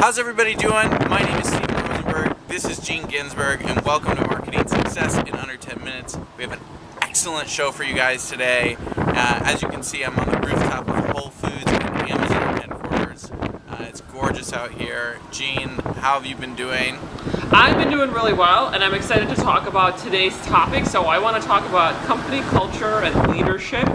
How's everybody doing? My name is Steve Rosenberg. This is Gene Ginsberg, and welcome to Marketing Success in Under 10 Minutes. We have an excellent show for you guys today. As you can see, I'm on the rooftop of Whole Foods and Amazon headquarters. It's gorgeous out here. Gene, how have you been doing? I've been doing really well, and I'm excited to talk about today's topic. So I want to talk about company culture and leadership,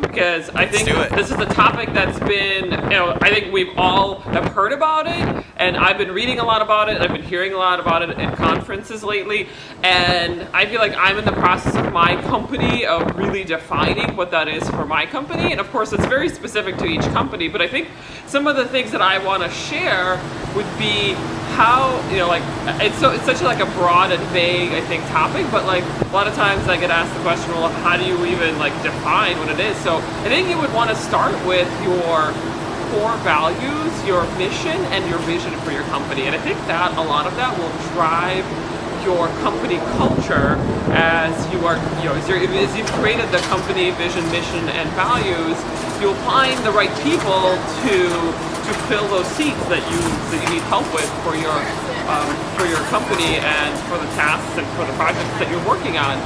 because I think this is a topic that's been, I think we've all have heard about it, and I've been reading a lot about it, I've been hearing a lot about it at conferences lately, and I feel like I'm in the process of my company of really defining what that is for my company, and of course it's very specific to each company, but I think some of the things that I want to share would be how, it's such a broad and vague, I think, topic, but a lot of times I get asked the question, well, how do you even define what it is? So I think you would want to start with your core values, your mission, and your vision for your company, and I think that a lot of that will drive your company culture as you are, as you've created the company vision, mission, and values. You'll find the right people to fill those seats that you need help with for your company and for the tasks and for the projects that you're working on.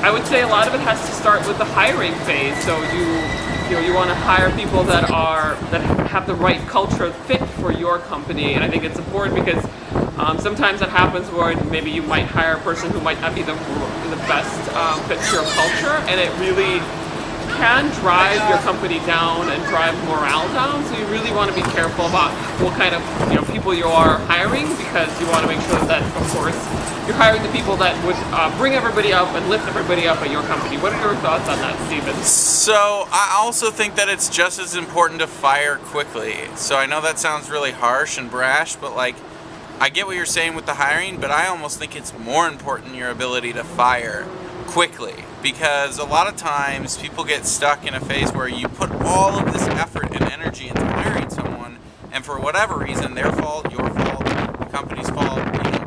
I would say a lot of it has to start with the hiring phase. So you want to hire people that have the right culture fit for your company, and I think it's important because sometimes that happens where maybe you might hire a person who might not be the best fit to your culture, and it really can drive your company down and drive morale down. So you really want to be careful about what kind of people you are hiring, because you want to make sure that, of course, you're hiring the people that would bring everybody up and lift everybody up at your company. What are your thoughts on that, Stephen? So I also think that it's just as important to fire quickly. So I know that sounds really harsh and brash, but I get what you're saying with the hiring, but I almost think it's more important your ability to fire quickly, because a lot of times people get stuck in a phase where you put all of this effort and energy into hiring someone, and for whatever reason, their fault, your fault, the company's fault,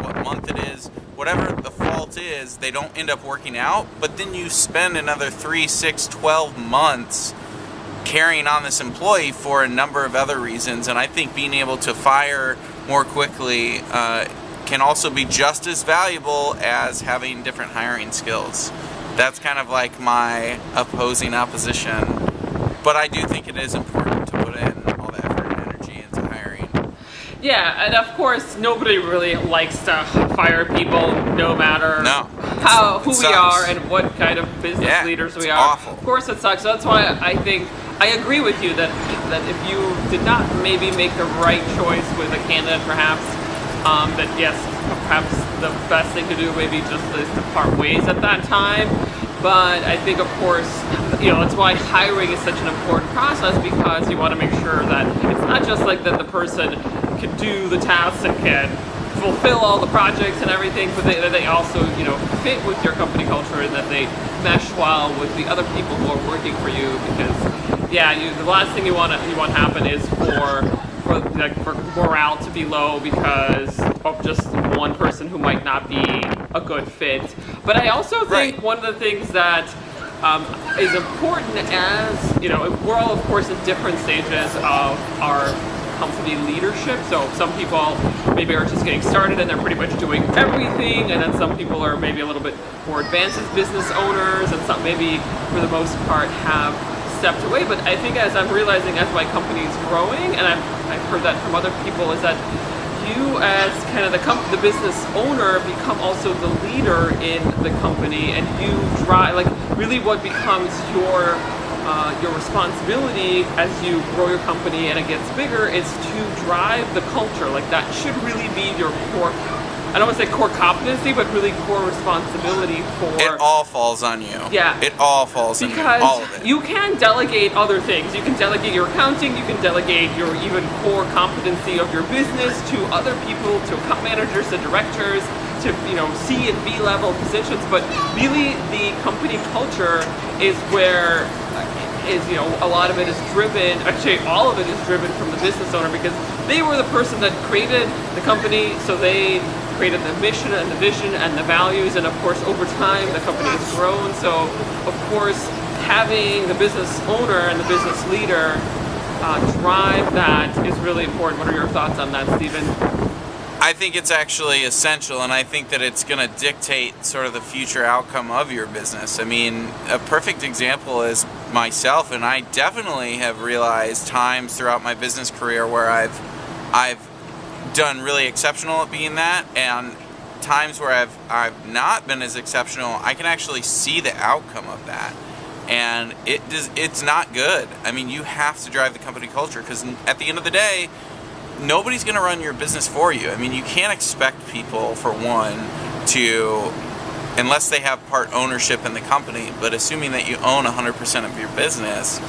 what month it is, whatever the fault is, they don't end up working out, but then you spend another 3, 6, 12 months carrying on this employee for a number of other reasons, and I think being able to fire more quickly can also be just as valuable as having different hiring skills. That's kind of my opposition, but I do think it is important to put in all the effort and energy into hiring. Yeah, and of course nobody really likes to fire people, no matter who we are and what kind of business leaders we are. Awful. Of course it sucks. So that's why I think I agree with you that if you did not maybe make the right choice with a candidate, perhaps that yes, perhaps the best thing to do maybe just is to part ways at that time. But I think, of course, that's why hiring is such an important process, because you want to make sure that it's not just that the person can do the tasks and can fulfill all the projects and everything, but that they also fit with your company culture and that they mesh well with the other people who are working for you. Because the last thing you want happen is for morale to be low because of just one person who might not be a good fit. But I also think one of the things that is important, as we're all of course in different stages of our company leadership. So some people maybe are just getting started and they're pretty much doing everything, and then some people are maybe a little bit more advanced as business owners, and some maybe for the most part have stepped away. But I think as I'm realizing as my company is growing, and I've heard that from other people, is that you as kind of the business owner become also the leader in the company, and you drive really what becomes your responsibility as you grow your company and it gets bigger is to drive the culture. That should really be your core, I don't want to say core competency, but really core responsibility for... It all falls on you. Yeah. It all falls on you. Because all of it. You can delegate other things. You can delegate your accounting, you can delegate your even core competency of your business to other people, to account managers, to directors, to C and B level positions, but really the company culture is where a lot of it is driven, actually all of it is driven from the business owner, because they were the person that created the company, so they created the mission and the vision and the values, and of course over time the company has grown. So of course having the business owner and the business leader drive that is really important. What are your thoughts on that, Stephen? I think it's actually essential, and I think that it's going to dictate sort of the future outcome of your business. I mean, a perfect example is myself, and I definitely have realized times throughout my business career where I've done really exceptional at being that, and times where I've not been as exceptional. I can actually see the outcome of that, and it's not good. I mean, you have to drive the company culture, because at the end of the day, nobody's going to run your business for you. I mean, you can't expect people, for one, to, unless they have part ownership in the company, but assuming that you own 100% of your business,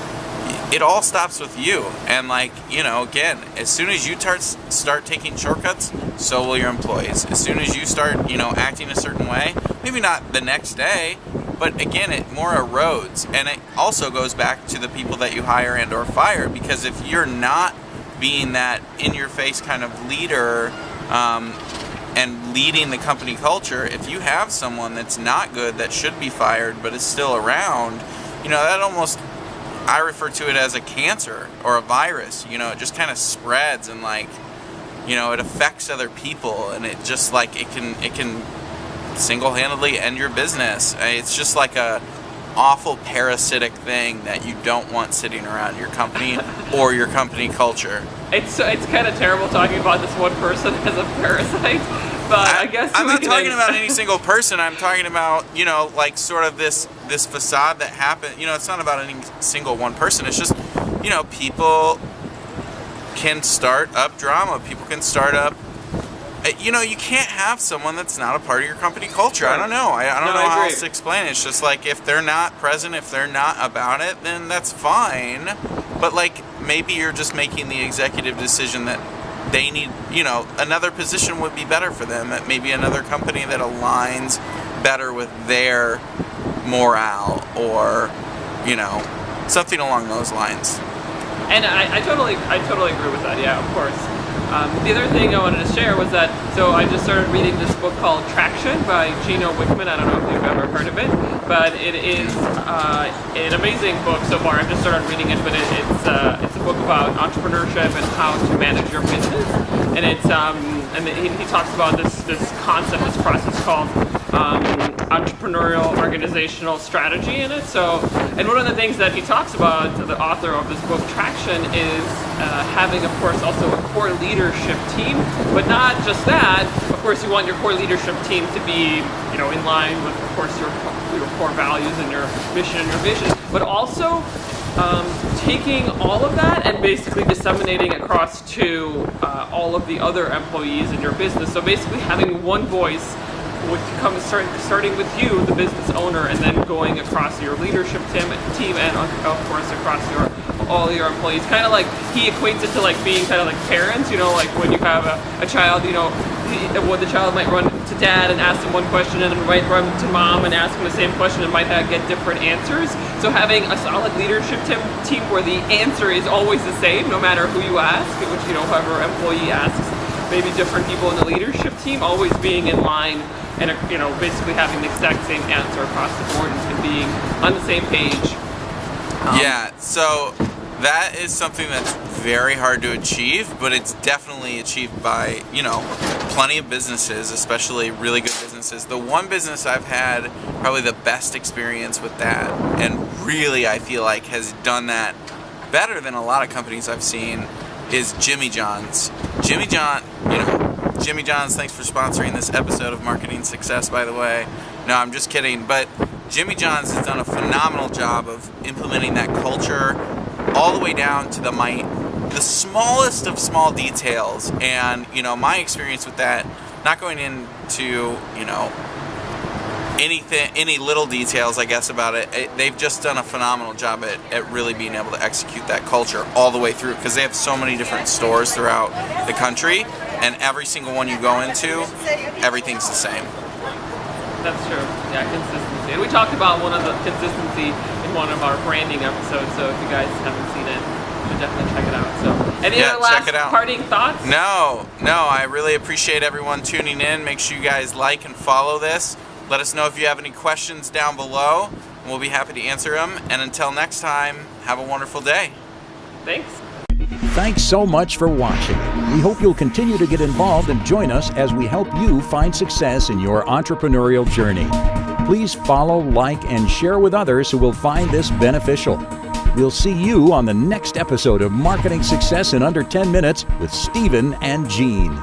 it all stops with you. And like, you know, again, as soon as you start taking shortcuts, so will your employees. As soon as you start, you know, acting a certain way, maybe not the next day, but again, it more erodes. And it also goes back to the people that you hire and or fire, because if you're not being that in-your-face kind of leader and leading the company culture, if you have someone that's not good, that should be fired, but is still around, you know, that almost, I refer to it as a cancer or a virus. You know, it just kind of spreads, and like, you know, it affects other people, and it just like, it can single-handedly end your business. It's just like a awful parasitic thing that you don't want sitting around your company or your company culture. It's kind of terrible talking about this one person as a parasite, but I guess I'm not talking about any single person. I'm talking about, you know, like sort of this facade that happened. You know, it's not about any single one person. It's just, you know, people can start up drama. People can start up. You know, you can't have someone that's not a part of your company culture. I don't know. I don't know how else to explain it. It's just like, if they're not present, if they're not about it, then that's fine. But like, maybe you're just making the executive decision that they need, you know, another position would be better for them. That maybe another company that aligns better with their morale, or, you know, something along those lines. And I totally agree with that. Yeah, of course. The other thing I wanted to share was that, so I just started reading this book called Traction by Gino Wickman. I don't know if you've ever heard of it, but it is an amazing book so far. I've just started reading it, but it's a book about entrepreneurship and how to manage your business. And it's and he talks about this concept, this process called entrepreneurial organizational strategy in it. So, and one of the things that he talks about, the author of this book, Traction, is having, of course, also a core leadership team. But not just that. Of course, you want your core leadership team to be, you know, in line with, of course, your core values and your mission and your vision. But also taking all of that and basically disseminating across to all of the other employees in your business. So basically having one voice, starting with you, the business owner, and then going across your leadership team and of course across all your employees. Kind of like, he equates it to like being kind of like parents, you know, like when you have a child, you know, the child might run to dad and ask him one question, and then might run to mom and ask him the same question, and might get different answers. So having a solid leadership team where the answer is always the same, no matter who you ask, which, you know, whoever employee asks, maybe different people in the leadership team, always being in line and, you know, basically having the exact same answer across the board and being on the same page. Yeah, so that is something that's very hard to achieve, but it's definitely achieved by, you know, plenty of businesses, especially really good businesses. The one business I've had probably the best experience with that, and really I feel like has done that better than a lot of companies I've seen, is Jimmy John's. Jimmy John's, thanks for sponsoring this episode of Marketing Success, by the way. No, I'm just kidding, but Jimmy John's has done a phenomenal job of implementing that culture all the way down to the smallest of small details. And, you know, my experience with that, not going into, you know, any little details, I guess, about it, they've just done a phenomenal job at really being able to execute that culture all the way through, because they have so many different stores throughout the country, and every single one you go into, everything's the same. That's true. Yeah, consistency. And we talked about one of the consistency in one of our branding episodes, so if you guys haven't seen it, you should definitely check it out. So, any other last parting thoughts? No, I really appreciate everyone tuning in. Make sure you guys like and follow this. Let us know if you have any questions down below, and we'll be happy to answer them. And until next time, have a wonderful day. Thanks. Thanks so much for watching. We hope you'll continue to get involved and join us as we help you find success in your entrepreneurial journey. Please follow, like, and share with others who will find this beneficial. We'll see you on the next episode of Marketing Success in Under 10 Minutes with Stephen and Jean.